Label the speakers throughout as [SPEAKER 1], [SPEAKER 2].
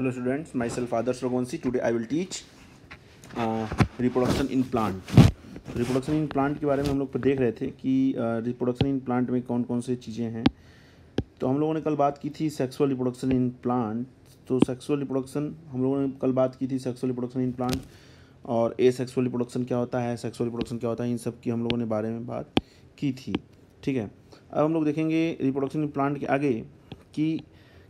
[SPEAKER 1] Hello students, myself Adarsh Raghuvanshi. Today I will teach reproduction in plant. Reproduction in plant के बारे में हम लोग देख रहे थे कि रिप्रोडक्शन इन प्लांट में कौन कौन से चीज़ें हैं। तो हम लोगों ने कल बात की थी सेक्सुअल रिप्रोडक्शन इन प्लांट। तो सेक्सुअल रिप्रोडक्शन हम लोगों ने कल बात की थी सेक्सुअल रिप्रोडक्शन इन प्लांट और सेक्सुअल रिप्रोडक्शन क्या होता है, सेक्सुअल रिप्रोडक्शन क्या होता है, इन सब की हम लोगों ने बारे में बात की थी। ठीक है, अब हम लोग देखेंगे रिप्रोडक्शन इन प्लांट के आगे कि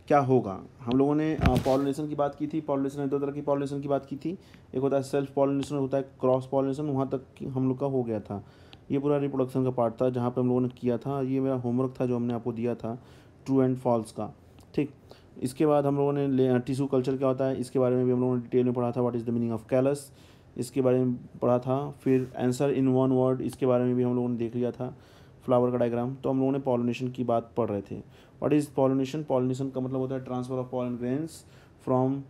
[SPEAKER 1] क्या होगा। हम लोगों ने पॉलिनेशन की बात की थी। पॉलिनेशन दो तरह की पॉलिनेशन की बात की थी, एक होता है सेल्फ पॉलिनेशन, होता है क्रॉस पॉलिनेशन। वहाँ तक हम लोग का हो गया था। ये पूरा रिप्रोडक्शन का पार्ट था जहाँ पे हम लोगों ने किया था। ये मेरा होमवर्क था जो हमने आपको दिया था, ट्रू एंड फॉल्स का। ठीक, इसके बाद हम लोगों ने टिश्यू कल्चर क्या होता है इसके बारे में भी हम लोगों ने डिटेल में पढ़ा था। What is the meaning of callus, इसके बारे में पढ़ा था। फिर आंसर इन वन वर्ड, इसके बारे में भी हम लोगों ने देख लिया था। फ्लावर का डायग्राम। तो हम लोगों ने पॉलिनेशन की बात पढ़ रहे थे। What is pollination? पॉलिनेशन का मतलब होता है transfer of pollen grains from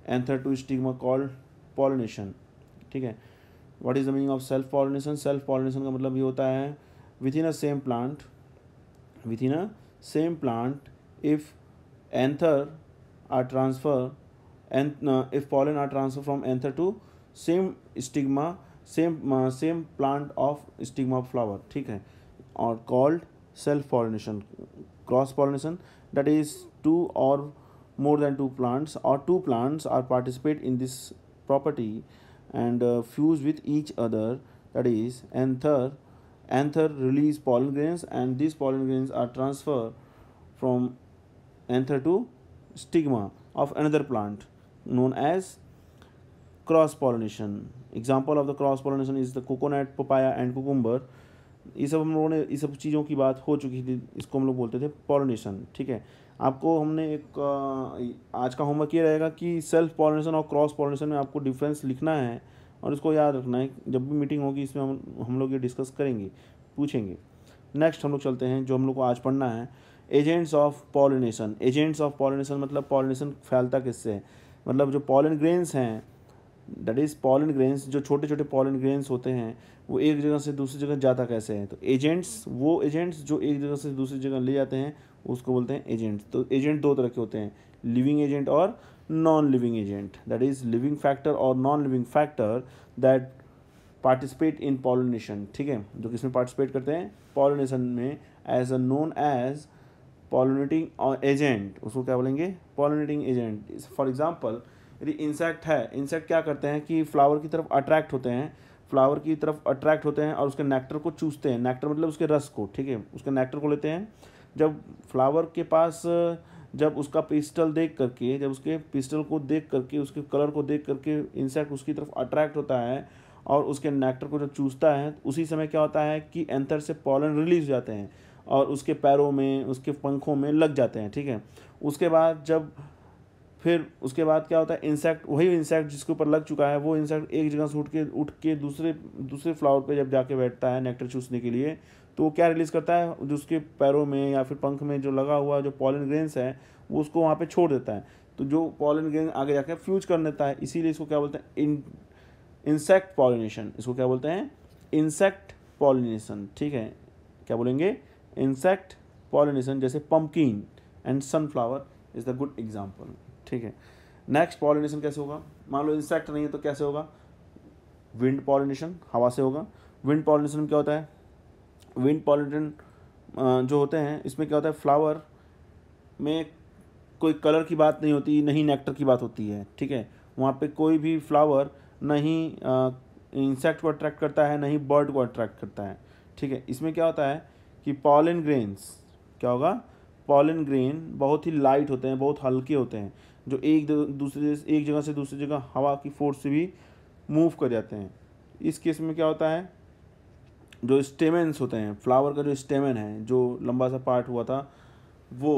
[SPEAKER 1] anther to stigma called pollination. ठीक है, what is the meaning of self pollination? Self pollination का मतलब ये होता है within a same plant if anther are transfer and if pollen are transferred from anther to same stigma, same plant of stigma of flower, ठीक है, और called self pollination. Cross pollination, that is two or more than two plants or two plants are participate in this property and fuse with each other, that is anther release pollen grains and these pollen grains are transferred from anther to stigma of another plant known as cross pollination. Example of the cross pollination is the coconut, papaya and cucumber. ये सब हम लोगों ने इस सब चीज़ों की बात हो चुकी थी, इसको हम लोग बोलते थे पॉलिनेशन। ठीक है, आपको हमने एक आज का होमवर्क ये रहेगा कि सेल्फ पॉलिनेशन और क्रॉस पॉलिनेशन में आपको डिफरेंस लिखना है और इसको याद रखना है। जब भी मीटिंग होगी इसमें हम लोग ये डिस्कस करेंगे, पूछेंगे। नेक्स्ट हम लोग चलते हैं, जो हम लोग को आज पढ़ना है agents of pollination. Agents of pollination मतलब पॉलिनेशन फैलता किससे है, मतलब जो पॉलन ग्रेन्स हैं, दैट इज़ पॉलन ग्रेन्स, जो छोटे छोटे पॉलन ग्रेन्स होते हैं वो एक जगह से दूसरी जगह जाता कैसे है। तो एजेंट्स, वो एजेंट्स जो एक जगह से दूसरी जगह ले जाते हैं उसको बोलते हैं एजेंट्स। तो एजेंट दो तरह के होते हैं, लिविंग एजेंट और non living agent. That is living factor और non living factor that participate in pollination. ठीक है, जो किसमें पार्टिसिपेट करते हैं, पॉलिनेशन में, as a known as pollinating agent. उसको क्या बोलेंगे, पॉलिनेटिंग एजेंट। फॉर एग्जांपल यदि इंसेक्ट है, इंसेक्ट क्या करते हैं कि फ्लावर की तरफ अट्रैक्ट होते हैं, फ्लावर की तरफ अट्रैक्ट होते हैं और उसके नेक्टर को चूसते हैं। नेक्टर मतलब उसके रस को, ठीक है, उसके नेक्टर को लेते हैं। जब फ्लावर के पास, जब उसका पिस्टल देख करके, जब उसके पिस्टल को देख करके, उसके कलर को देख करके इंसेक्ट उसकी तरफ अट्रैक्ट होता है और उसके नेक्टर को जब चूसता है, उसी समय क्या होता है कि एंथर से पॉलन रिलीज हो जाते हैं और उसके पैरों में, उसके पंखों में लग जाते हैं। ठीक है, उसके बाद उसके बाद क्या होता है, इंसेक्ट, वही इंसेक्ट जिसके ऊपर लग चुका है, वो इंसेक्ट एक जगह से उठ के दूसरे फ्लावर पे जब जाके बैठता है नेक्टर चूसने के लिए, तो वो क्या रिलीज़ करता है, जो उसके पैरों में या फिर पंख में जो लगा हुआ जो पॉलन ग्रेन्स है वो उसको वहाँ पे छोड़ देता है। तो जो पॉलन ग्रेन आगे जाके फ्यूज कर देता है, इसीलिए इसको क्या बोलते हैं, इंसेक्ट पॉलिनेशन। इसको क्या बोलते हैं, इंसेक्ट पॉलिनेशन। ठीक है, क्या बोलेंगे, इंसेक्ट पॉलिनेशन। जैसे pumpkin and sunflower is the good example. ठीक है, नेक्स्ट पॉलिनेशन कैसे होगा, मान लो इंसेक्ट नहीं है तो कैसे होगा, विंड पॉलिनेशन, हवा से होगा। विंड पॉलिनेशन में क्या होता है, विंड पॉलिनेशन जो होते हैं इसमें क्या होता है, फ्लावर में कोई कलर की बात नहीं होती, नहीं नेक्टर की बात होती है। ठीक है, वहाँ पे कोई भी फ्लावर नहीं इंसेक्ट को अट्रैक्ट करता है, नहीं बर्ड को अट्रैक्ट करता है। ठीक है, इसमें क्या होता है कि पॉलन ग्रेन्स, क्या होगा, पॉलन ग्रेन बहुत ही लाइट होते हैं, बहुत हल्के होते हैं, जो एक जगह से दूसरी जगह हवा की फोर्स से भी मूव कर जाते हैं। इस केस में क्या होता है, जो स्टेमेंस होते हैं, फ्लावर का जो स्टेमन है, जो लंबा सा पार्ट हुआ था वो,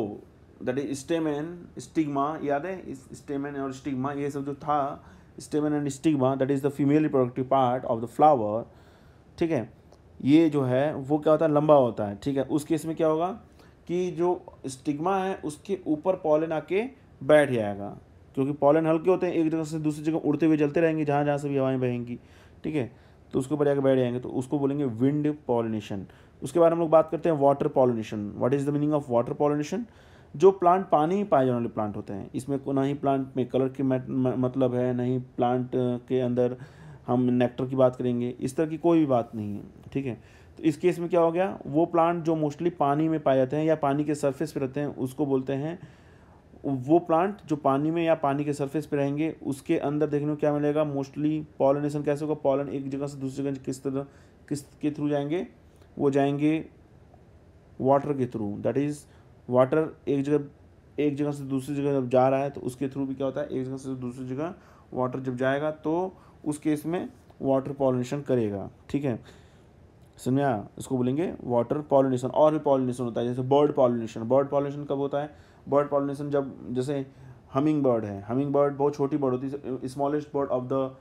[SPEAKER 1] दैट इज स्टेमन, स्टिग्मा, याद है, इस स्टेमन और स्टिग्मा, ये सब जो था, स्टेमन and stigma, that is the female reproductive part of the flower. ठीक है, ये जो है वो क्या होता है, लंबा होता है। ठीक है, उस केस में क्या होगा कि जो स्टिग्मा है उसके ऊपर पॉलन आके बैठ जाएगा, क्योंकि पॉलन हल्के होते हैं, एक जगह से दूसरी जगह उड़ते हुए चलते रहेंगे, जहाँ जहाँ से भी हवाएं बहेंगी। ठीक है, तो उसके ऊपर जाकर बैठ जाएंगे, तो उसको बोलेंगे विंड पॉलिनेशन। उसके बाद हम लोग बात करते हैं water pollination. What is the meaning of water pollination? जो प्लांट पानी में पाए जाने वाले प्लांट होते हैं, इसमें ना ही प्लांट में कलर की मतलब है, ना ही प्लांट के अंदर हम नेक्टर की बात करेंगे, इस तरह की कोई भी बात नहीं है, ठीक है। तो इस केस में क्या हो गया, वो प्लांट जो मोस्टली पानी में पाए जाते हैं या पानी के सरफेस पे रहते हैं उसको बोलते हैं, वो प्लांट जो पानी में या पानी के सरफेस पे रहेंगे उसके अंदर देखने को क्या मिलेगा, मोस्टली पॉलिनेशन कैसे होगा, पॉलन एक जगह से दूसरी जगह किस के थ्रू जाएंगे, वो जाएंगे वाटर के थ्रू। दैट इज़ वाटर एक जगह से दूसरी जगह जब जा रहा है तो उसके थ्रू भी क्या होता है, एक जगह से दूसरी जगह वाटर जब जाएगा तो उस केस में वाटर पॉलिनेशन करेगा, ठीक है, समझा। इसको बोलेंगे वाटर पॉलिनेशन। और भी पॉलिनेशन होता है, जैसे बर्ड पॉलिनेशन। बर्ड पॉलिनेशन कब होता है, बर्ड पॉलिनेशन जब, जैसे हमिंग बर्ड है, हमिंग बर्ड बहुत छोटी बर्ड होती है, smallest bird of the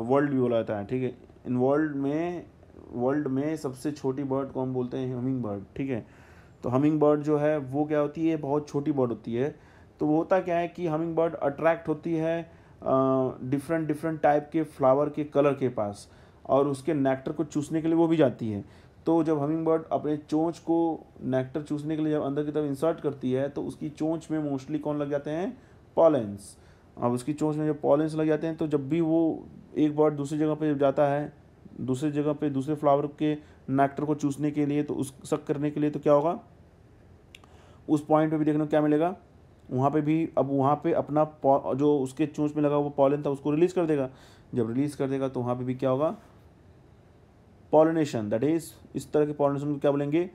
[SPEAKER 1] world भी बोला जाता है, ठीक है। इन वर्ल्ड में सबसे छोटी बर्ड को हम बोलते हैं हमिंग बर्ड, ठीक है। तो हमिंग बर्ड जो है वो क्या होती है, बहुत छोटी बर्ड होती है। तो वो होता क्या है कि हमिंग बर्ड अट्रैक्ट होती है डिफरेंट टाइप के फ्लावर के कलर के पास, और उसके नेक्टर को चूसने के लिए वो भी जाती है। तो जब हमिंग बर्ड अपने चोंच को नेक्टर चूसने के लिए जब अंदर की तरफ इंसर्ट करती है तो उसकी चोंच में मोस्टली कौन लग जाते हैं, पॉलेंस। अब उसकी चोंच में जब पॉलेंस लग जाते हैं तो जब भी वो एक बर्ड दूसरी जगह पे जब जाता है, दूसरी जगह पे दूसरे फ्लावर के नेक्टर को चूसने के लिए, तो उस सक करने के लिए, तो क्या होगा, उस पॉइंट पे भी देखने को क्या मिलेगा, वहाँ पे भी अब वहाँ पे अपना जो उसके चोंच में लगा वो पॉलन था उसको रिलीज़ कर देगा। जब रिलीज़ कर देगा तो वहाँ पे भी क्या होगा, पॉलिनेशन। दैट इज, इस तरह के पॉलिनेशन को क्या बोलेंगे,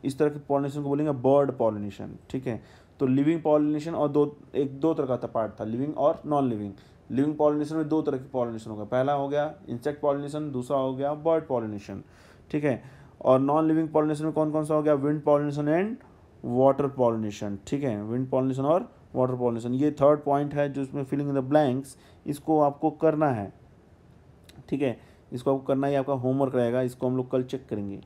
[SPEAKER 1] इस तरह के पॉलिनेशन को बोलेंगे बर्ड पॉलिनेशन, ठीक है। तो लिविंग पॉलिनेशन और दो तरह का था पार्ट था, लिविंग और नॉन लिविंग। लिविंग पॉलिनेशन में दो तरह की पॉलिनेशन होगा, पहला हो गया इंसेक्ट पॉलिनेशन, दूसरा हो गया बर्ड पॉलिनेशन, ठीक है। और नॉन लिविंग पॉलिनेशन में कौन कौन सा हो गया, wind pollination and water pollination, ठीक है, विंड पॉलिनेशन और वाटर पॉलिनेशन। ये थर्ड पॉइंट है जो इसमें फिलिंग इन द ब्लैंक्स, इसको आपको करना है, ठीक है, इसको आपको करना ही आपका होमवर्क रहेगा, इसको हम लोग कल चेक करेंगे।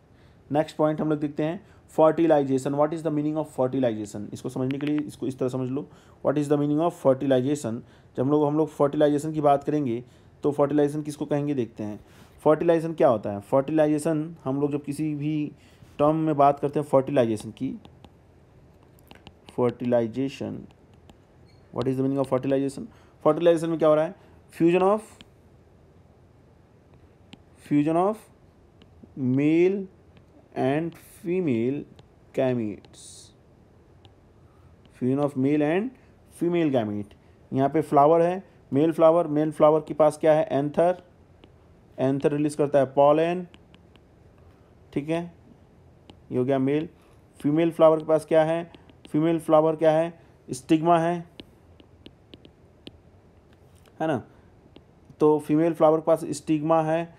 [SPEAKER 1] नेक्स्ट पॉइंट हम लोग देखते हैं fertilisation. What is the meaning of fertilisation, इसको समझने के लिए इसको इस तरह समझ लो, what is the meaning of fertilisation. जब हम लोग फर्टिलाइजेशन की बात करेंगे तो फर्टिलाइजेशन किसको कहेंगे, देखते हैं फर्टिलाइजेशन क्या होता है। फर्टिलाइजेशन हम लोग जब किसी भी टर्म में बात करते हैं फर्टिलाइजेशन की, fertilisation, what is the meaning of fertilisation. Fertilisation में क्या हो रहा है, fusion of male and female gametes, fusion of male and female gamete. यहाँ पे फ्लावर है, मेल फ्लावर के पास क्या है, एंथर रिलीज करता है पॉलन, ठीक है, ये हो गया मेल। फीमेल फ्लावर के पास क्या है, फीमेल फ्लावर क्या है, स्टिग्मा है ना। तो फीमेल फ्लावर के पास स्टिग्मा है,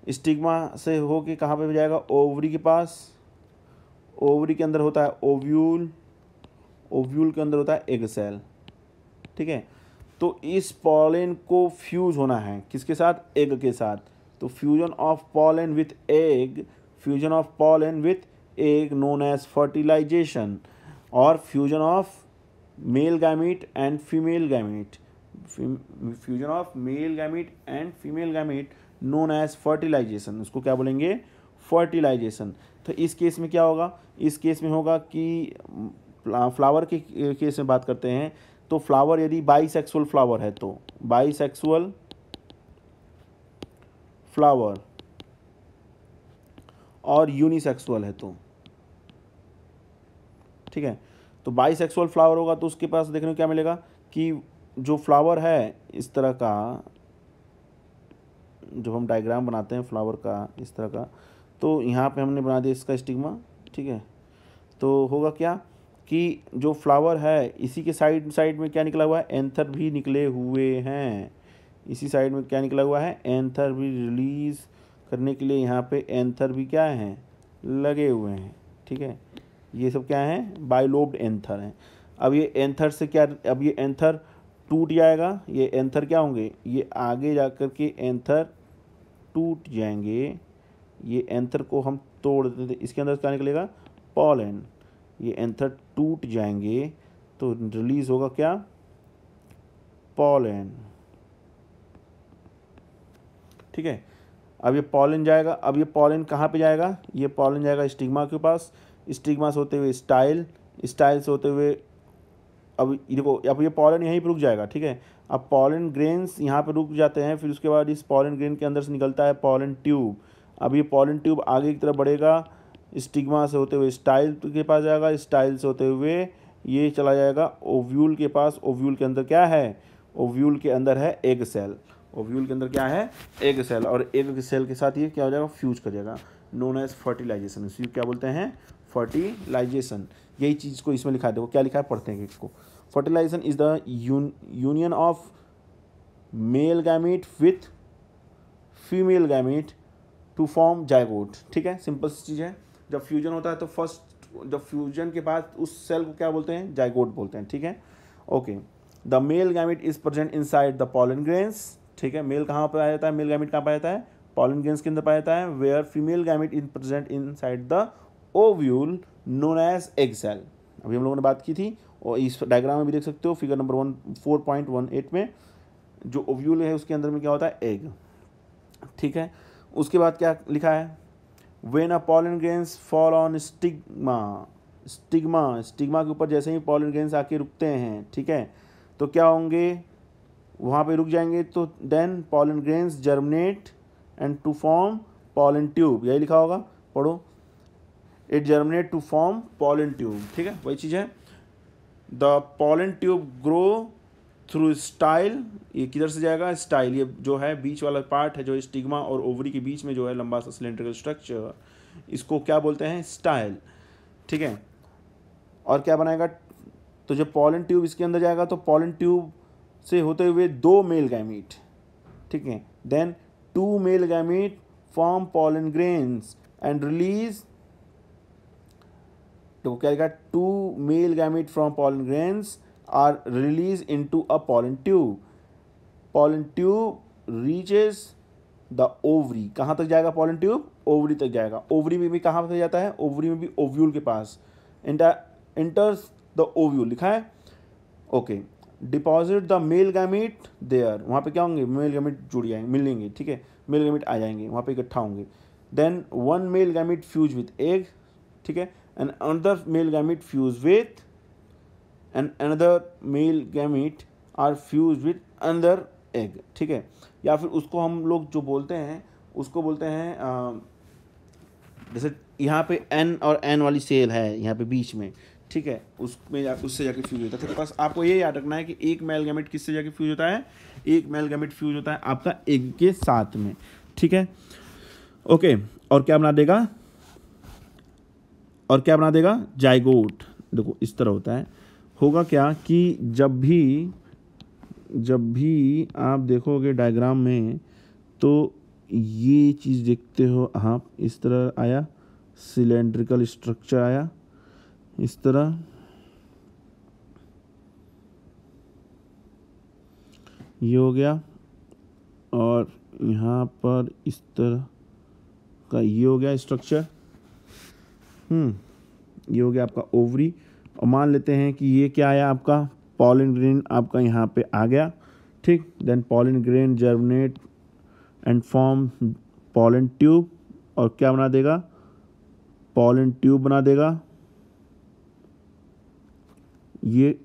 [SPEAKER 1] स्टिग्मा से होके कहाँ पे जाएगा, ओवरी के पास, ओवरी के अंदर होता है ओव्यूल, ओव्यूल के अंदर होता है एग सेल, ठीक है। तो इस पॉलन को फ्यूज होना है किसके साथ, एग के साथ। तो fusion of pollen with egg, fusion of pollen with egg known as fertilisation, और fusion of male gamete and female gamete, fusion of male gamete and female gamete known as fertilisation, उसको क्या बोलेंगे, fertilisation. तो इस case में क्या होगा, इस केस में होगा कि फ्लावर के केस में बात करते हैं तो फ्लावर यदि बाईसेक्सुअल फ्लावर है तो बाईसेक्सुअल फ्लावर, और यूनिसेक्सुअल है तो, ठीक है। तो बाईसेक्सुअल फ्लावर होगा तो उसके पास देखने को क्या मिलेगा कि जो फ्लावर है इस तरह का, जब हम डायग्राम बनाते हैं फ्लावर का इस तरह का, तो यहाँ पे हमने बना दिया इसका स्टिग्मा, ठीक है। तो होगा क्या कि जो फ्लावर है इसी के साइड में क्या निकला हुआ है, एंथर भी निकले हुए हैं, इसी साइड में क्या निकला हुआ है, एंथर भी रिलीज़ करने के लिए यहाँ पे एंथर भी क्या हैं, लगे हुए हैं, ठीक है। ये सब क्या है, बाइलोब्ड एंथर हैं। अब ये एंथर से क्या, अब ये एंथर टूट जाएगा, ये एंथर क्या होंगे, ये आगे जा कर के एंथर टूट जाएंगे, ये एंथर को हम तोड़ देते, इसके अंदर क्या निकलेगा, पॉलन, ये एंथर टूट जाएंगे तो रिलीज होगा क्या, पॉलन, ठीक है। अब ये पॉलन जाएगा, अब ये पॉलन कहाँ पे जाएगा, ये पॉलन जाएगा स्टिग्मा के पास, स्टिग्मा से होते हुए स्टाइल, स्टाइल से होते हुए, अब ये देखो, अब ये पॉलन यहीं पर रुक जाएगा, ठीक है। अब पॉलन ग्रेन्स यहाँ पे रुक जाते हैं, फिर उसके बाद इस पॉलन ग्रेन के अंदर से निकलता है पॉलन ट्यूब। अब ये पॉलन ट्यूब आगे की तरफ बढ़ेगा, स्टिग्मा से होते हुए स्टाइल के पास जाएगा, स्टाइल से होते हुए ये चला जाएगा ओव्यूल के पास। ओव्यूल के अंदर क्या है, ओव्यूल के अंदर है एग सेल। ओव्यूल के अंदर क्या है, एग सेल, और एग सेल के साथ ये क्या हो जाएगा, फ्यूज कर जाएगा, नोन एज फर्टिलाइजेशन। इसी क्या बोलते हैं, फर्टिलाइजेशन। यही चीज़ को इसमें लिखा है, देखो क्या लिखा है, पढ़ते हैं इसको। Fertilisation is the union of male gamete with female gamete to form zygote, ठीक है, सिंपल सी चीज़ है। जब फ्यूजन होता है तो फर्स्ट, जब फ्यूजन के बाद उस सेल को क्या बोलते हैं, जाइगोट बोलते हैं, ठीक है। Okay, the male gamete is present inside the pollen grains, ठीक है। मेल कहाँ पर पाया जाता है, मेल गैमीट कहाँ पाया जाता है, पॉलन ग्रेन्स के अंदर पाया जाता है। Where female gamete is present inside the ovule known as egg cell. अभी हम लोगों ने बात की थी, और इस डायग्राम में भी देख सकते हो, फिगर नंबर 4.18 में जो ओव्यूल है उसके अंदर में क्या होता है, एग, ठीक है। उसके बाद क्या लिखा है, when a pollen grains fall on stigma, stigma के ऊपर जैसे ही पॉलन ग्रेन्स आके रुकते हैं, ठीक है, तो क्या होंगे, वहाँ पे रुक जाएंगे, तो then pollen grains germinate and to form pollen tube, यही लिखा होगा, पढ़ो, it germinate to form pollen tube, ठीक है, वही चीज़ है। The pollen tube grow through style, ये किधर से जाएगा, स्टाइल, ये जो है बीच वाला पार्ट है जो स्टिग्मा और ओवरी के बीच में जो है लंबा सा सिलेंड्रिकल स्ट्रक्चर, इसको क्या बोलते हैं, स्टाइल, ठीक है। और क्या बनाएगा, तो जब पॉलन ट्यूब इसके अंदर जाएगा तो पॉलन ट्यूब से होते हुए 2 मेल गैमीट, ठीक है, then 2 male gamete form pollen grains and release, तो क्या लिखा, 2 male gamete from pollen grains are release into a pollen tube. Pollen tube reaches the ovary, कहाँ तक जाएगा पॉलन ट्यूब, ओवरी तक जाएगा। ओवरी में भी कहाँ तक जाता है, ओवरी में भी ओव्यूल के पास, एंटर्स द ओव्यूल लिखा है, okay. Deposit the male gamete there, वहाँ पे क्या होंगे, मेल गैमीट जुड़ जाएंगे, मिलेंगे, ठीक है, मेल गैमीट आ जाएंगे, वहाँ पे इकट्ठा होंगे। Then 1 male gamete fuse with egg, ठीक है, and another male gamete fuse with and another male gamete are fuse with another egg, ठीक है। या फिर उसको हम लोग जो बोलते हैं, उसको बोलते हैं जैसे यहाँ पे एन और एन वाली सेल है यहाँ पे बीच में, ठीक है, उसमें उससे जाके फ्यूज होता है। तो बस आपको ये याद रखना है कि एक मेल गैमेट किससे जाके फ्यूज होता है, एक मेल गैमेट फ्यूज होता है आपका एग के साथ में, ठीक है, ओके। और क्या बना देगा, और क्या बना देगा, जाइगोट। देखो इस तरह होता है, होगा क्या कि जब भी आप देखोगे डायग्राम में, तो ये चीज़ देखते हो आप, इस तरह आया सिलेंड्रिकल स्ट्रक्चर आया, इस तरह ये हो गया, और यहाँ पर इस तरह का ये हो गया स्ट्रक्चर, ये हो गया आपका ओवरी। और मान लेते हैं कि ये क्या आया आपका, पॉलन ग्रेन आपका यहाँ पे आ गया, ठीक। Then pollen grain germinate and form pollen tube, और क्या बना देगा, पॉलन ट्यूब बना देगा। ये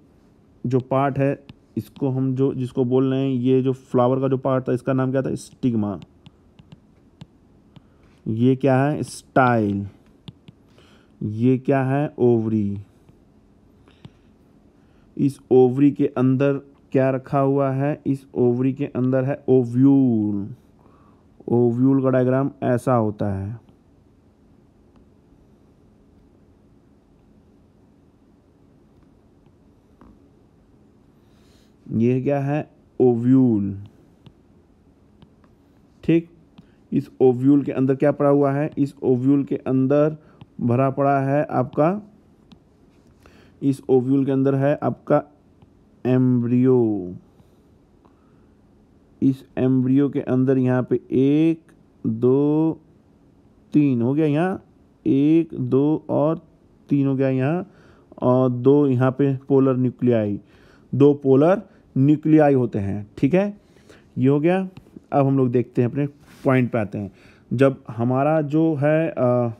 [SPEAKER 1] जो पार्ट है, इसको हम जो जिसको बोल रहे हैं, ये जो फ्लावर का जो पार्ट था, इसका नाम क्या था, स्टिग्मा। ये क्या है, स्टाइल। ये क्या है, ओवरी। इस ओवरी के अंदर क्या रखा हुआ है, इस ओवरी के अंदर है ओव्यूल। ओव्यूल का डायग्राम ऐसा होता है, ये क्या है, ओव्यूल, ठीक। इस ओव्यूल के अंदर क्या पड़ा हुआ है, इस ओव्यूल के अंदर भरा पड़ा है आपका, इस ओव्यूल के अंदर है आपका एम्ब्रियो। इस एम्ब्रियो के अंदर यहाँ पे 1 2 3 हो गया, यहाँ 1 2 और 3 हो गया यहाँ, और 2 यहाँ पे पोलर न्यूक्लियाई, 2 पोलर न्यूक्लियाई होते हैं, ठीक है, ये हो गया। अब हम लोग देखते हैं, अपने पॉइंट पे आते हैं। जब हमारा जो है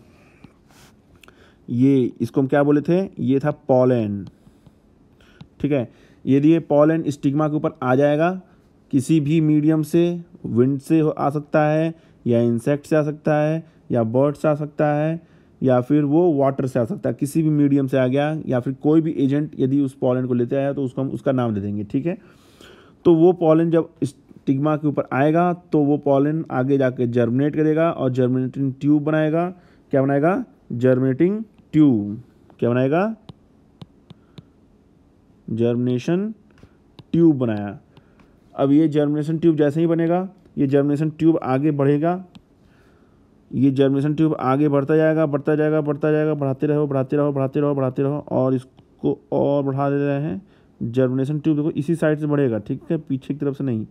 [SPEAKER 1] ये इसको हम क्या बोले थे, ये था पॉलन, ठीक है। यदि ये पॉलन स्टिग्मा के ऊपर आ जाएगा किसी भी मीडियम से, विंड से आ सकता है या इंसेक्ट से आ सकता है या बर्ड से आ सकता है या फिर वो वाटर से आ सकता है, किसी भी मीडियम से आ गया या फिर कोई भी एजेंट यदि उस पॉलन को लेते आया तो उसको हम उसका नाम दे देंगे, ठीक है। तो वो पॉलन जब स्टिग्मा के ऊपर आएगा तो वो पॉलन आगे जाके जर्मिनेट करेगा और जर्मिनेटिंग ट्यूब बनाएगा। क्या बनाएगा, जर्मिनेटिंग ट्यूब। क्या बनाएगा, जर्मिनेशन ट्यूब बनाया। अब ये जर्मिनेशन ट्यूब जैसे ही बनेगा, ये जर्मिनेशन ट्यूब आगे बढ़ेगा, ये जर्मिनेशन ट्यूब आगे बढ़ता जाएगा बढ़ता जाएगा बढ़ता जाएगा, बढ़ाते रहो बढ़ाते रहो बढ़ाते रहो बढ़ाते रहो और इसको और बढ़ा दे रहे हैं। जर्मिनेशन ट्यूब देखो इसी साइड से बढ़ेगा, ठीक है, पीछे की तरफ से नहीं,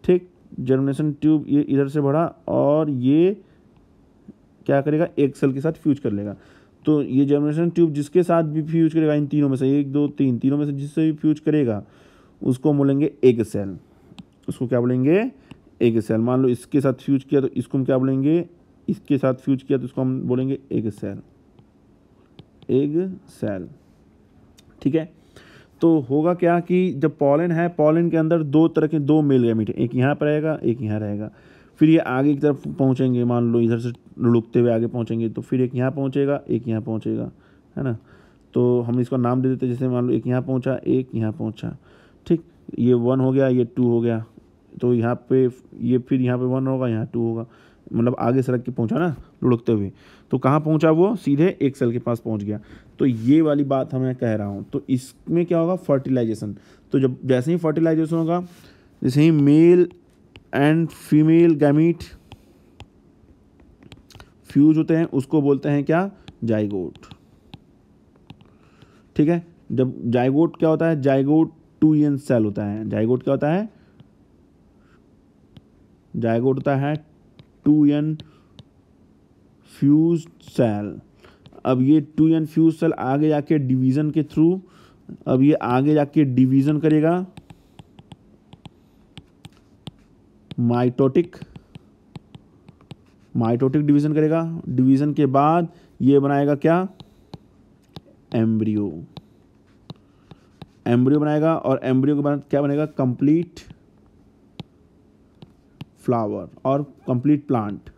[SPEAKER 1] ठीक। जर्मिनेशन ट्यूब ये इधर से बढ़ा और ये क्या करेगा, एक सेल के साथ फ्यूज कर लेगा। तो ये जर्मिनेशन ट्यूब जिसके साथ भी फ्यूज करेगा, इन तीनों में से, 1 2 3 तीनों में से जिससे भी फ्यूज करेगा उसको बोलेंगे एग सेल। उसको क्या बोलेंगे, एग सेल। मान लो इसके साथ फ्यूज किया तो इसको हम क्या बोलेंगे, इसके साथ फ्यूज किया तो इसको हम बोलेंगे एग सेल, एग सेल, ठीक है। तो होगा क्या कि जब पॉलन है, पॉलन के अंदर दो तरह के दो मेल गैमीट, एक यहाँ पर रहेगा एक यहाँ रहेगा। फिर ये आगे की तरफ पहुँचेंगे, मान लो इधर से लुढ़कते हुए आगे पहुँचेंगे तो फिर एक यहाँ पहुँचेगा एक यहाँ पहुँचेगा, है ना। तो हम इसको नाम दे देते, जैसे मान लो एक यहाँ पहुँचा एक यहाँ पहुँचा, ठीक। ये 1 हो गया, ये 2 हो गया, तो यहाँ पे ये फिर यहाँ पे 1 होगा, यहाँ 2 होगा, मतलब आगे सड़क के पहुँचा ना लुढ़कते हुए। तो कहाँ पहुँचा वो, सीधे एक सेल के पास पहुँच गया। तो ये वाली बात मैं कह रहा हूँ। तो इसमें क्या होगा, फर्टिलाइजेशन। तो जब जैसे ही फर्टिलाइजेशन होगा, जैसे ही male and female gamete fuse होते हैं उसको बोलते हैं क्या, जाइगोट, ठीक है। जब जाइगोट क्या होता है, जाइगोट 2n सेल होता है। जाइगोट क्या होता है, जाइगोट होता है 2n फ्यूज सेल। अब ये 2n फ्यूज सेल आगे जाके डिवीजन के थ्रू, अब ये आगे जाके डिवीजन करेगा, माइटोटिक डिवीजन करेगा। डिवीजन के बाद ये बनाएगा क्या, एम्ब्रियो, एम्ब्रियो बनाएगा और एम्ब्रियो के बाद क्या बनेगा, कंप्लीट फ्लावर और कंप्लीट प्लांट।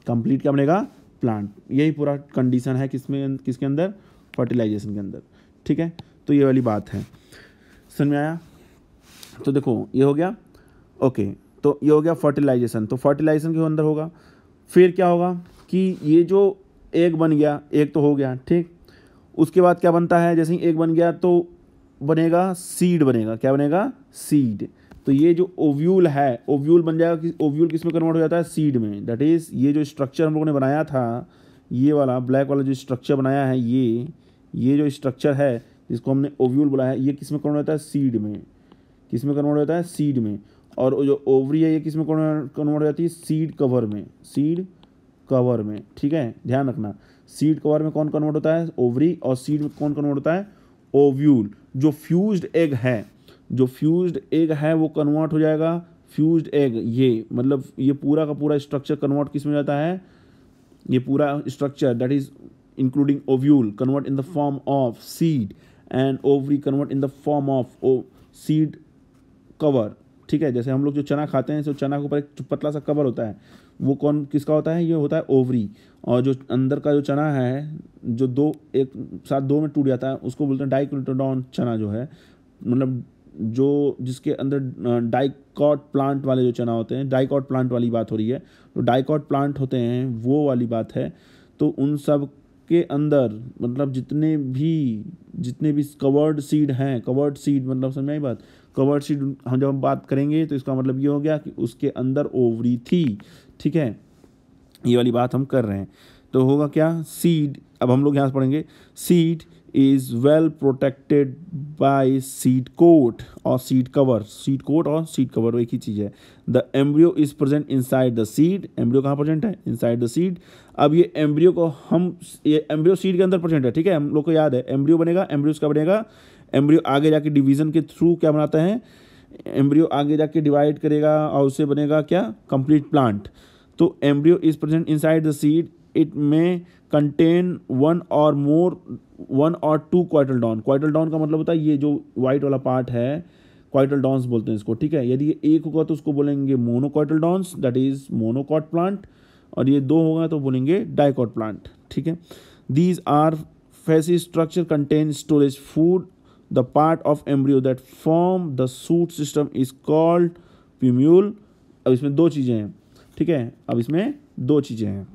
[SPEAKER 1] कंप्लीट क्या बनेगा, प्लांट। यही पूरा कंडीशन है किसमें, किसके अंदर, फर्टिलाइजेशन के अंदर, ठीक है। तो ये वाली बात है, समझ में आया। तो देखो ये हो गया, ओके। तो ये हो गया फर्टिलाइजेशन। तो फर्टिलाइजेशन के अंदर होगा, फिर क्या होगा कि ये जो एग बन गया, एग तो हो गया, ठीक। उसके बाद क्या बनता है, जैसे ही एग बन गया तो बनेगा सीड, बनेगा क्या बनेगा, सीड। तो ये जो ओव्यूल है, ओव्यूल बन जाएगा कि ओव्यूल किस में कन्वर्ट हो जाता है, सीड में। दैट इज़ ये जो स्ट्रक्चर हम लोगों ने बनाया था, ये वाला ब्लैक वाला जो स्ट्रक्चर बनाया है, ये जो स्ट्रक्चर है जिसको हमने ओव्यूल बोला है, ये किस में कन्वर्ट होता है, सीड में। किस में कन्वर्ट होता है, सीड में। और जो ओवरी है ये किस में कन्वर्ट हो जाती है, सीड कवर में, सीड कवर में, ठीक है। ध्यान रखना, सीड कवर में कौन कन्वर्ट होता है, ओवरी, और सीड में कौन कन्वर्ट होता है, ओव्यूल। जो फ्यूज्ड एग है, जो फ्यूज्ड एग है वो कन्वर्ट हो जाएगा, फ्यूज्ड एग, ये मतलब ये पूरा का पूरा स्ट्रक्चर कन्वर्ट किस में जाता है, ये पूरा structure that is including ovule convert in the form of seed and ovary convert in the form of seed cover, ठीक है। जैसे हम लोग जो चना खाते हैं, तो चना के ऊपर एक पतला सा कवर होता है, वो कौन किसका होता है, ये होता है ओवरी। और जो अंदर का जो चना है, जो दो एक साथ दो में टूट जाता है, उसको बोलते हैं डाइकोटिलेडोन चना, जो है मतलब जो जिसके अंदर डाइकॉट प्लांट वाले जो चना होते हैं, डाइकॉट प्लांट वाली बात हो रही है, तो डाइकॉट प्लांट होते हैं वो वाली बात है। तो उन सब के अंदर मतलब जितने भी कवर्ड सीड हैं, कवर्ड सीड मतलब समझ में आई बात, कवर्ड सीड हम जब बात करेंगे तो इसका मतलब ये हो गया कि उसके अंदर ओवरी थी, ठीक है। ये वाली बात हम कर रहे हैं। तो होगा क्या, सीड। अब हम लोग यहाँ से पढ़ेंगे, seed is well protected by seed coat और सीड कवर। सीड कोट और सीड कवर एक ही चीज़ है। The embryo is present inside the seed. Embryo कहाँ प्रेजेंट है, इनसाइड द सीड। अब ये एम्ब्रियो को ये एम्ब्रियो सीड के अंदर प्रेजेंट है, ठीक है। हम लोग को याद है एम्ब्रियो बनेगा, एम्ब्रियो उसका बनेगा, एम्ब्रियो आगे जाके डिवीजन के थ्रू क्या बनाता है, एम्ब्रियो आगे जाके डिवाइड करेगा और उससे बनेगा क्या, कंप्लीट प्लांट। तो embryo is present inside the seed, it में कंटेन वन और टू क्वाइटलडॉन। क्वाइटलडॉन का मतलब होता है ये जो वाइट वाला पार्ट है, क्वाइटलडॉन्स बोलते हैं इसको, ठीक है। यदि ये एक होगा तो उसको बोलेंगे मोनोक्वाइटलडॉन्स, दैट इज मोनोकॉट प्लांट, और ये दो होगा तो बोलेंगे डाइकॉट प्लांट, ठीक है। These are fleshy structure contain storage food, the part of embryo that form the shoot system is called plumule. अब इसमें दो चीज़ें हैं, ठीक है, अब इसमें दो चीज़ें हैं,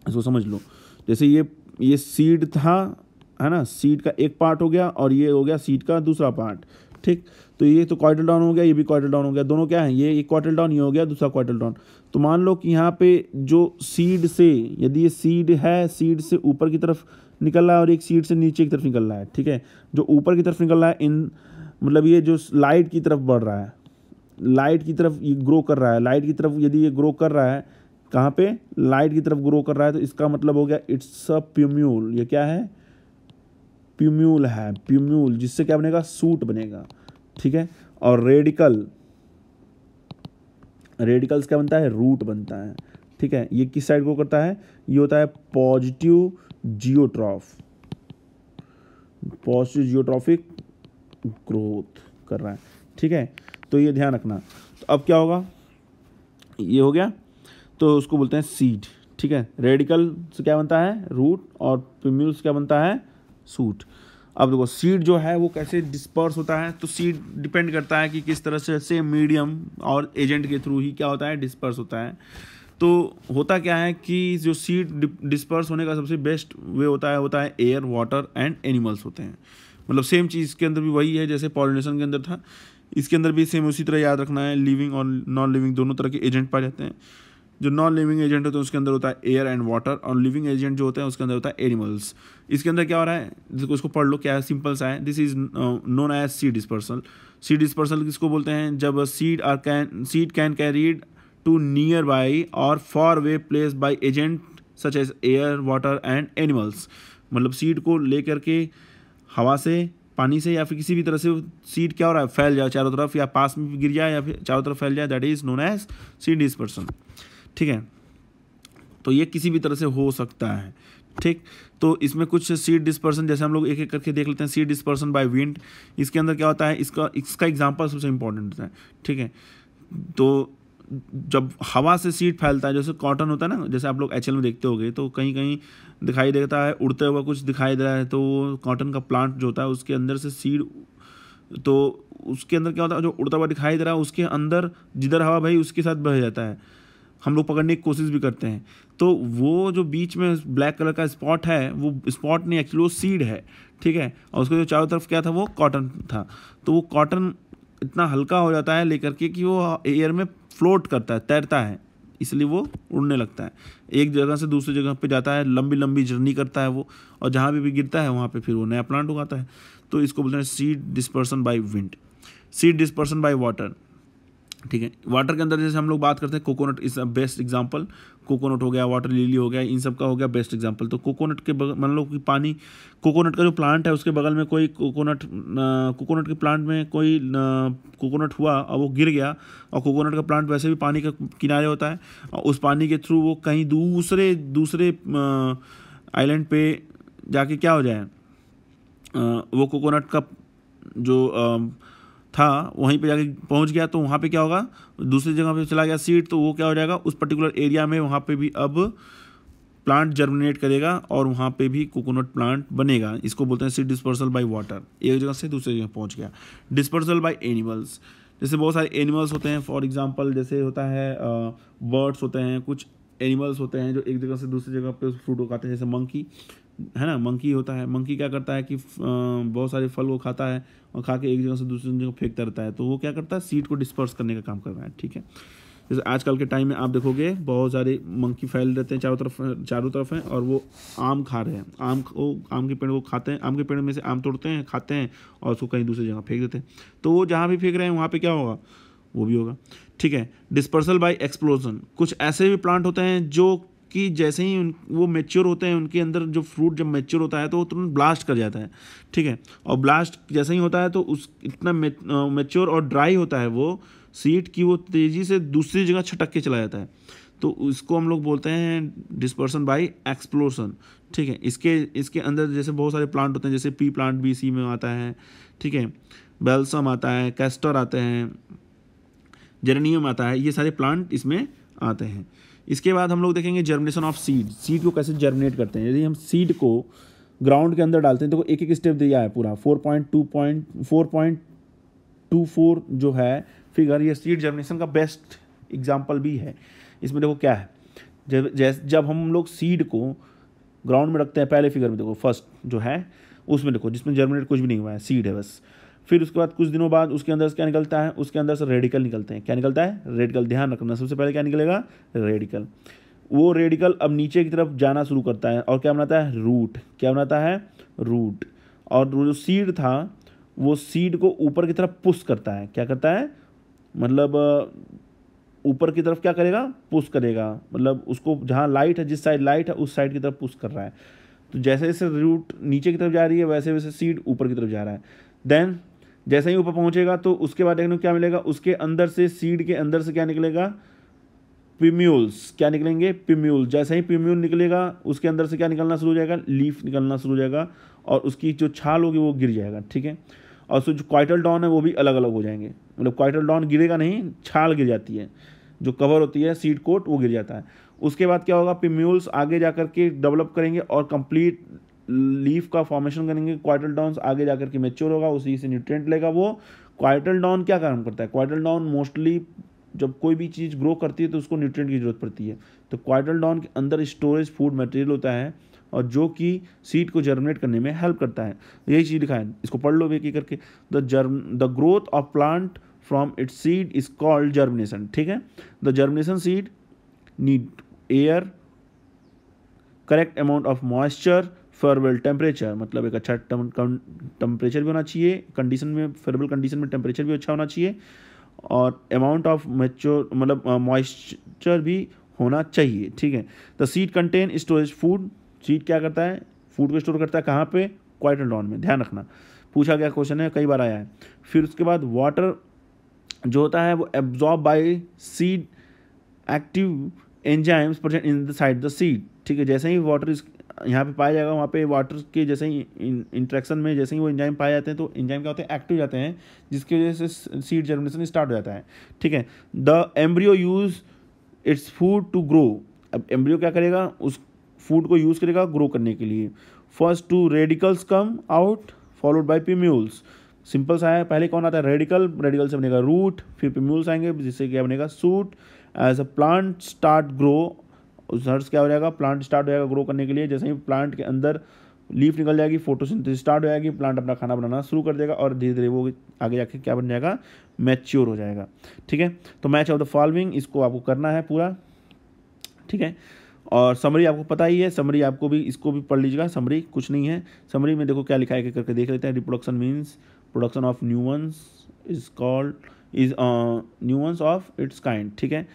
[SPEAKER 1] इसको समझ लो। जैसे ये सीड था, है ना, सीड का एक पार्ट हो गया और ये हो गया सीड का दूसरा पार्ट, ठीक। तो ये तो क्वार्टल हो गया, ये भी क्वार्टल हो गया, दोनों क्या है, ये एक क्वार्टल ये हो गया, दूसरा क्वार्टल। तो मान लो कि यहाँ पे जो सीड से, यदि ये सीड है, सीड से ऊपर की तरफ निकल रहा है और एक सीड से नीचे की तरफ निकल रहा है, ठीक है। जो ऊपर की तरफ निकल रहा है मतलब ये जो लाइट की तरफ बढ़ रहा है, लाइट की तरफ ये ग्रो कर रहा है, लाइट की तरफ यदि ये ग्रो कर रहा है, कहाँ पे, लाइट की तरफ ग्रो कर रहा है, तो इसका मतलब हो गया इट्स अ प्यूम्यूल। ये क्या है, प्यूम्यूल है, प्यूम्यूल, जिससे क्या बनेगा, सूट बनेगा, ठीक है। और रेडिकल्स क्या बनता है, रूट बनता है, ठीक है। ये किस साइड ग्रो करता है, ये होता है पॉजिटिव जियोट्रॉफिक ग्रोथ कर रहा है, ठीक है। तो ये ध्यान रखना। तो अब क्या होगा, ये हो गया, तो उसको बोलते हैं सीड, ठीक है। रेडिकल से क्या बनता है, रूट, और प्यूम्यूल्स क्या बनता है, सूट। अब देखो सीड जो है वो कैसे डिस्पर्स होता है, तो सीड डिपेंड करता है कि किस तरह से मीडियम और एजेंट के थ्रू ही क्या होता है, डिस्पर्स होता है। तो होता क्या है कि जो सीड डिस्पर्स होने का सबसे बेस्ट वे होता है एयर, वाटर एंड एनिमल्स होते हैं। मतलब सेम चीज़ इसके अंदर भी वही है जैसे पॉलिनेशन के अंदर था, इसके अंदर भी सेम उसी तरह याद रखना है। लिविंग और नॉन लिविंग दोनों तरह के एजेंट पाए जाते हैं। जो नॉन लिविंग एजेंट होते हैं उसके अंदर होता है एयर एंड वाटर, और लिविंग एजेंट जो होते हैं उसके अंदर होता है एनिमल्स। इसके अंदर क्या हो रहा है, इसको पढ़ लो, क्या है, सिंपल सा है। This is known as seed dispersal. Seed dispersal किसको बोलते हैं, जब seed can carried to nearby और far way place by agent such as air, water and animals. मतलब सीड को लेकर के हवा से, पानी से, या फिर किसी भी तरह से सीड क्या हो रहा है, फैल जाए चारों तरफ, या पास में गिर जाए, या फिर चारों तरफ फैल जाए, that is known as seed dispersion, ठीक है। तो ये किसी भी तरह से हो सकता है, ठीक। तो इसमें कुछ सीड डिस्पर्सन जैसे हम लोग एक एक करके देख लेते हैं। सीड डिस्पर्सन बाय विंड, इसके अंदर क्या होता है, इसका एग्जांपल सबसे इंपॉर्टेंट होता है, ठीक है। तो जब हवा से सीड फैलता है, जैसे कॉटन होता है ना, जैसे आप लोग एचएल में देखते होंगे, तो कहीं कहीं दिखाई देता है उड़ते हुआ कुछ दिखाई दे रहा है, तो वो कॉटन का प्लांट जो होता है उसके अंदर से सीड, तो उसके अंदर क्या होता है, जो उड़ता हुआ दिखाई दे रहा है उसके अंदर जिधर हवा बही उसके साथ बह जाता है। हम लोग पकड़ने की कोशिश भी करते हैं, तो वो जो बीच में ब्लैक कलर का स्पॉट है, वो स्पॉट नहीं, एक्चुअली वो सीड है, ठीक है। और उसके जो चारों तरफ क्या था, वो कॉटन था। तो वो कॉटन इतना हल्का हो जाता है लेकर के कि वो एयर में फ्लोट करता है, तैरता है, इसलिए वो उड़ने लगता है, एक जगह से दूसरी जगह पे जाता है, लंबी लंबी जर्नी करता है वो, और जहाँ भी गिरता है वहाँ पे फिर वो नया प्लांट उगाता है। तो इसको बोलते हैं seed dispersion by wind. Seed dispersion by water, ठीक है। वाटर के अंदर जैसे हम लोग बात करते हैं, coconut is a best example. Coconut हो गया, वाटर लिली हो गया, इन सब का हो गया बेस्ट एग्जांपल। तो कोकोनट के बगल, मान लो कि पानी, कोकोनट का जो प्लांट है उसके बगल में कोई कोकोनट के प्लांट में कोई कोकोनट हुआ और वो गिर गया, और कोकोनट का प्लांट वैसे भी पानी के किनारे होता है, और उस पानी के थ्रू वो कहीं दूसरे आइलैंड पे जाके क्या हो जाए, वो कोकोनट का जो था वहीं पे जाके पहुंच गया, तो वहाँ पे क्या होगा, दूसरी जगह पे चला गया सीड, तो वो क्या हो जाएगा, उस पर्टिकुलर एरिया में वहाँ पे भी अब प्लांट जर्मिनेट करेगा और वहाँ पे भी कोकोनट प्लांट बनेगा। इसको बोलते हैं सीड डिस्पर्सल बाय वाटर, एक जगह से दूसरी जगह पहुँच गया। डिस्पर्सल बाय एनिमल्स, जैसे बहुत सारे एनिमल्स होते हैं, फॉर एग्जांपल जैसे होता है बर्ड्स होते हैं, कुछ एनिमल्स होते हैं जो एक जगह से दूसरी जगह पे फ्रूट उगाते हैं, जैसे मंकी है ना, मंकी होता है। मंकी क्या करता है कि बहुत सारे फल को खाता है और खा के एक जगह से दूसरी जगह फेंकता रहता है, तो वो क्या करता है, सीड को डिस्पर्स करने का काम कर रहा है, ठीक है। जैसे आजकल के टाइम में आप देखोगे बहुत सारे मंकी फैल रहते हैं, चारों तरफ हैं, और वो आम खा रहे हैं, आम के पेड़ को खाते हैं, आम के पेड़ में से आम तोड़ते हैं, खाते हैं, और उसको कहीं दूसरी जगह फेंक देते हैं। तो वो जहाँ भी फेंक रहे हैं वहाँ पे क्या होगा, वो भी होगा, ठीक है। डिस्पर्सल बाय एक्सप्लोजन, कुछ ऐसे भी प्लांट होते हैं जो कि जैसे ही वो मैच्योर होते हैं, उनके अंदर जो फ्रूट जब मैच्योर होता है तो वो तुरंत ब्लास्ट कर जाता है, ठीक है। और ब्लास्ट जैसे ही होता है तो उस इतना मैच्योर और ड्राई होता है वो सीड की, वो तेज़ी से दूसरी जगह छटक के चला जाता है। तो इसको हम लोग बोलते हैं डिस्पर्सन बाय एक्सप्लोशन, ठीक है। इसके अंदर जैसे बहुत सारे प्लांट होते हैं, जैसे पी प्लांट भी इसी में आता है, ठीक है, बेल्सम आता है, कैस्टर आते हैं, जेरेनियम आता है, ये सारे प्लांट इसमें आते हैं। इसके बाद हम लोग देखेंगे जर्मिनेशन ऑफ सीड को कैसे जर्मिनेट करते हैं। यदि हम सीड को ग्राउंड के अंदर डालते हैं तो एक एक स्टेप दिया है पूरा 4.24 जो है फिगर, ये सीड जर्मिनेशन का बेस्ट एग्जाम्पल भी है। इसमें देखो क्या है, जब हम लोग सीड को ग्राउंड में रखते हैं, पहले फिगर में देखो फर्स्ट जो है उसमें देखो, जिसमें जर्मिनेट कुछ भी नहीं हुआ है, सीड है बस। फिर उसके बाद कुछ दिनों बाद उसके अंदर से क्या निकलता है, उसके अंदर से रेडिकल निकलते हैं। क्या निकलता है? रेडिकल। ध्यान रखना, सबसे पहले क्या निकलेगा? रेडिकल। वो रेडिकल अब नीचे की तरफ जाना शुरू करता है और क्या बनाता है? रूट। क्या बनाता है? रूट। और जो सीड था वो सीड को ऊपर की तरफ पुश करता है। क्या करता है? मतलब ऊपर की तरफ क्या करेगा? पुश करेगा। मतलब उसको जहाँ लाइट है, जिस साइड लाइट है उस साइड की तरफ पुश कर रहा है। तो जैसे जैसे रूट नीचे की तरफ जा रही है वैसे वैसे सीड ऊपर की तरफ जा रहा है। देन जैसे ही ऊपर पहुंचेगा तो उसके बाद देखने को क्या मिलेगा, उसके अंदर से सीड के अंदर से क्या निकलेगा? पिम्यूल्स। क्या निकलेंगे? पिम्यूल। जैसे ही पिम्यूल निकलेगा उसके अंदर से क्या निकलना शुरू हो जाएगा? लीफ निकलना शुरू हो जाएगा और उसकी जो छाल होगी वो गिर जाएगा, ठीक है। और जो क्वाइटल डाउन है वो भी अलग अलग हो जाएंगे। मतलब क्वाइटल डाउन गिरेगा नहीं, छाल गिर जाती है, जो कवर होती है सीड कोट वो गिर जाता है। उसके बाद क्या होगा? पिम्यूल्स आगे जाकर के डेवलप करेंगे और कंप्लीट लीफ का फॉर्मेशन करेंगे। क्वाइटल डाउन आगे जाकर के मैच्योर होगा, उसी से न्यूट्रिएंट लेगा वो। क्वाइटल डाउन क्या काम करता है? क्वाइटल डाउन मोस्टली जब कोई भी चीज़ ग्रो करती है तो उसको न्यूट्रिएंट की जरूरत पड़ती है। तो क्वाइटल डाउन के अंदर स्टोरेज फूड मटेरियल होता है और जो कि सीड को जर्मिनेट करने में हेल्प करता है। यही चीज़ लिखा है, इसको पढ़ लो एक एक करके। The growth of plant from its seed is called germination, ठीक है। The germination seed need air, correct amount of moisture, favourable temperature, मतलब एक अच्छा टेम्परेचर भी होना चाहिए, कंडीशन में फेवरेबल कंडीशन में टेम्परेचर भी अच्छा होना चाहिए, और अमाउंट ऑफ मैच्योर मतलब मॉइस्चर भी होना चाहिए, ठीक है। The seed contain storage food. Seed क्या करता है? फूड को स्टोर करता है। कहाँ पे? क्वाइटल डाउन में। ध्यान रखना, पूछा गया क्वेश्चन है, कई बार आया है। फिर उसके बाद वाटर जो होता है वो absorb by seed active enzymes present in the side the seed, ठीक है। जैसे ही वाटर यहाँ पे पाया जाएगा, वहाँ पे वाटर के जैसे ही इंट्रैक्शन में जैसे ही वो एंजाइम पाए जाते हैं तो एंजाइम क्या होते हैं? एक्टिव जाते हैं, जिसकी वजह से सीड जर्मिनेशन स्टार्ट हो जाता है, ठीक है। The embryo use its food to grow. अब एम्ब्रियो क्या करेगा? उस फूड को यूज़ करेगा ग्रो करने के लिए। First two radicles come out followed by plumules. Simple सा है, पहले कौन आता है? रेडिकल। रेडिकल से बनेगा रूट, फिर पिम्यूल्स आएंगे जिससे क्या बनेगा? Shoot. As a plant start grow, उस हर्ष क्या हो जाएगा? प्लांट स्टार्ट हो जाएगा ग्रो करने के लिए। जैसे ही प्लांट के अंदर लीफ निकल जाएगी, फोटोसिंथेसिस स्टार्ट हो जाएगी, प्लांट अपना खाना बनाना शुरू कर देगा और धीरे धीरे वो आगे जाके क्या बन जाएगा? मैच्योर हो जाएगा, ठीक है। तो मैच ऑफ द फॉलोइंग इसको आपको करना है पूरा, ठीक है। और समरी आपको पता ही है, समरी आपको भी इसको भी पढ़ लीजिएगा। समरी कुछ नहीं है, समरी में देखो क्या लिखा है करके देख लेते हैं। Reproduction means production of new ones is called new ones of its kind, ठीक है।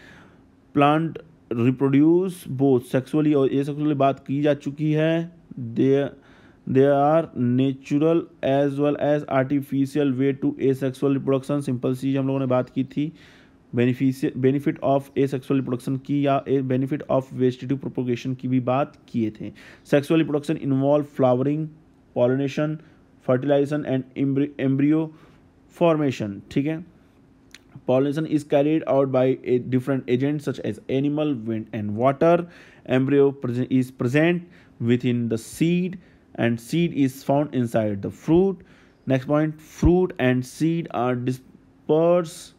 [SPEAKER 1] प्लांट रिप्रोड्यूस बोथ सेक्सुअली और एसेक्सुअली बात की जा चुकी है। They are natural as well as artificial way to asexual reproduction. Simple चीज हम लोगों ने बात की थी। बेनिफिट ऑफ एसेक्सुअल रिप्रोडक्शन की या बेनिफिट ऑफ वेजिटेटिव प्रोपोगेशन की भी बात किए थे। Sexual reproduction involve flowering, pollination, fertilisation and embryo formation, ठीक है। Pollination is carried out by different agents such as animal, wind and water. Embryo is present within the seed and seed is found inside the fruit. Next point, fruit and seed are dispersed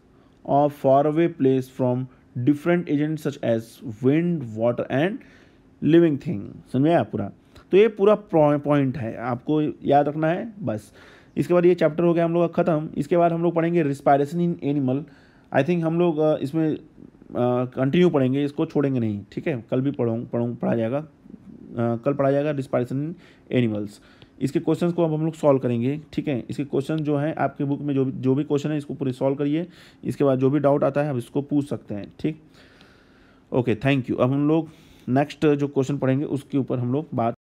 [SPEAKER 1] of faraway place from different agents such as wind, water and living thing. समझ में आया पूरा? तो ये पूरा point है, आपको याद रखना है बस। इसके बाद ये चैप्टर हो गया हम लोग का ख़त्म। इसके बाद हम लोग पढ़ेंगे respiration in animal. I think हम लोग इसमें कंटिन्यू पढ़ेंगे, इसको छोड़ेंगे नहीं, ठीक है। कल भी पढ़ा जाएगा, कल पढ़ा जाएगा रिस्पायरेशन इन एनिमल्स। इसके क्वेश्चंस को अब हम लोग सॉल्व करेंगे, ठीक है। इसके क्वेश्चन जो है आपके बुक में जो भी क्वेश्चन है इसको पूरे सॉल्व करिए। इसके बाद जो भी डाउट आता है आप इसको पूछ सकते हैं, ठीक। Okay, thank you. अब हम लोग नेक्स्ट जो क्वेश्चन पढ़ेंगे उसके ऊपर हम लोग बात